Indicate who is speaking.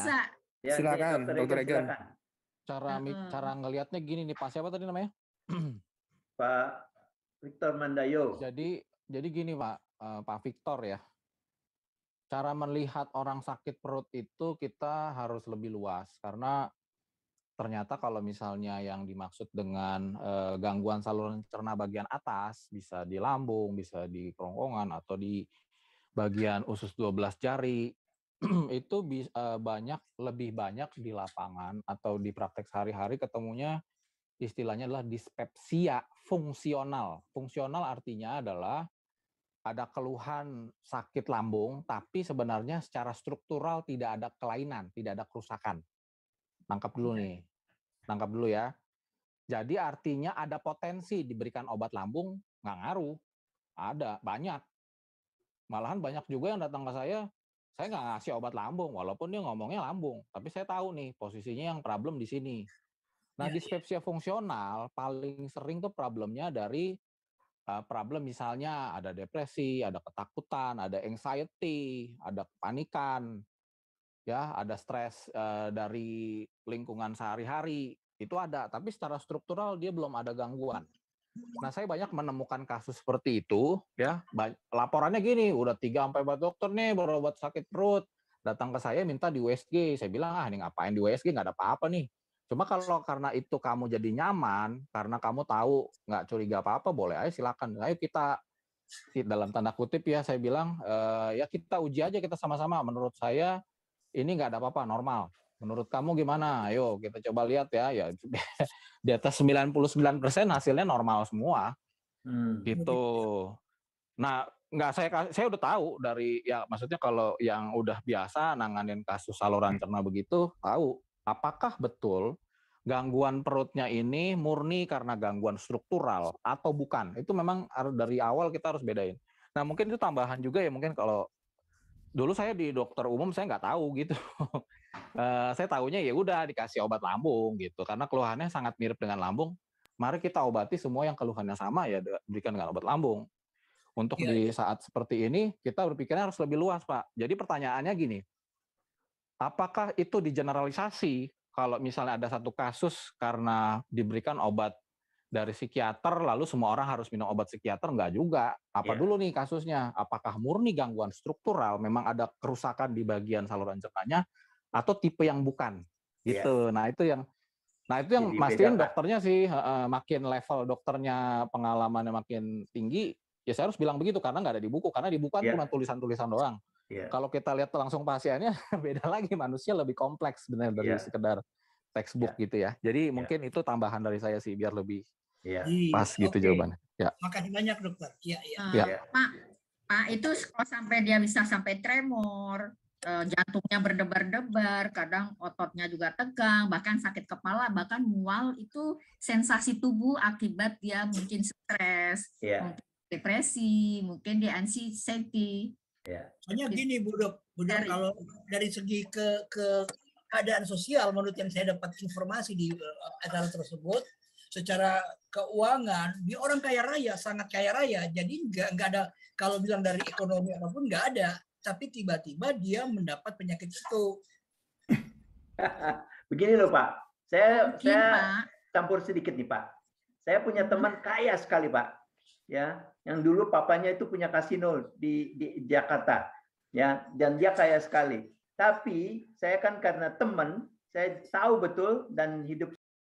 Speaker 1: bisa.
Speaker 2: Ya,
Speaker 3: Silakan, Dr. Egan.
Speaker 2: silakan.
Speaker 4: Cara ngelihatnya gini nih, Pak. Siapa tadi namanya?
Speaker 2: Pak Victor Mandayo.
Speaker 4: Jadi gini, Pak. Pak Victor ya. Cara melihat orang sakit perut itu kita harus lebih luas karena ternyata kalau misalnya yang dimaksud dengan gangguan saluran cerna bagian atas bisa di lambung, bisa di kerongkongan atau di bagian usus 12 jari itu lebih banyak di lapangan atau di praktek sehari-hari ketemunya istilahnya adalah dispepsia fungsional. Fungsional artinya adalah ada keluhan sakit lambung, tapi sebenarnya secara struktural tidak ada kelainan, tidak ada kerusakan. Nangkap dulu ya. Jadi artinya ada potensi diberikan obat lambung, nggak ngaruh. Ada, banyak. Malahan banyak juga yang datang ke saya nggak ngasih obat lambung, walaupun dia ngomongnya lambung. Tapi saya tahu nih, posisinya yang problem di sini. Nah, dispepsia fungsional paling sering tuh problemnya dari problem misalnya ada depresi, ada ketakutan, ada anxiety, ada kepanikan, ya, ada stres dari lingkungan sehari-hari, itu ada. Tapi secara struktural dia belum ada gangguan. Nah, saya banyak menemukan kasus seperti itu, ya. Laporannya gini, udah 3-4 dokter nih berobat sakit perut, datang ke saya minta di USG. Saya bilang, ini ngapain di USG, nggak ada apa-apa nih. Cuma kalau karena itu kamu jadi nyaman, karena kamu tahu nggak curiga apa-apa, boleh aja silakan. Ayo kita, dalam tanda kutip ya, saya bilang, ya kita uji aja kita sama-sama. Menurut saya ini nggak ada apa-apa, normal. Menurut kamu gimana? Ayo kita coba lihat ya. Ya di atas 99% hasilnya normal semua. Gitu. Nah, saya udah tahu dari, ya maksudnya kalau yang udah biasa nanganin kasus saluran cerna begitu, tahu apakah betul gangguan perutnya ini murni karena gangguan struktural atau bukan. Itu memang dari awal kita harus bedain. Nah, mungkin itu tambahan juga ya, mungkin kalau dulu saya di dokter umum saya nggak tahu gitu. Saya tahunya ya udah dikasih obat lambung gitu, karena keluhannya sangat mirip dengan lambung. Mari kita obati semua yang keluhannya sama ya berikan dengan obat lambung. Untuk di saat seperti ini kita berpikirnya harus lebih luas, Pak. Jadi pertanyaannya gini, apakah itu digeneralisasi kalau misalnya ada satu kasus karena diberikan obat dari psikiater lalu semua orang harus minum obat psikiater? Enggak juga. Apa dulu nih kasusnya? Apakah murni gangguan struktural, memang ada kerusakan di bagian saluran cernanya, atau tipe yang bukan? Gitu. Nah, itu yang mastiin dokternya sih, makin level dokternya pengalamannya makin tinggi, ya saya harus bilang begitu karena nggak ada di buku. Karena di buku kan cuma tulisan-tulisan doang. Kalau kita lihat langsung pasiennya beda lagi, manusia lebih kompleks sebenarnya dari sekedar textbook gitu ya. Jadi mungkin itu tambahan dari saya sih biar lebih pas gitu jawabannya. Ya.
Speaker 5: Makasih banyak dokter.
Speaker 1: Pak, itu kalau sampai dia bisa sampai tremor, jantungnya berdebar-debar, kadang ototnya juga tegang, bahkan sakit kepala, bahkan mual, itu sensasi tubuh akibat dia mungkin stres, mungkin depresi, mungkin dia anxiety.
Speaker 5: Soalnya gini Bu Dok, kalau dari segi ke keadaan sosial, menurut yang saya dapat informasi di acara tersebut, secara keuangan dia orang kaya raya, sangat kaya raya, jadi nggak ada, kalau bilang dari ekonomi apapun nggak ada, tapi tiba-tiba dia mendapat penyakit itu.
Speaker 2: Begini loh Pak, saya campur sedikit nih Pak. Saya punya teman kaya sekali Pak, ya, yang dulu papanya itu punya kasino di Jakarta, ya, dan dia kaya sekali. Tapi saya kan karena teman, saya tahu betul dan hidup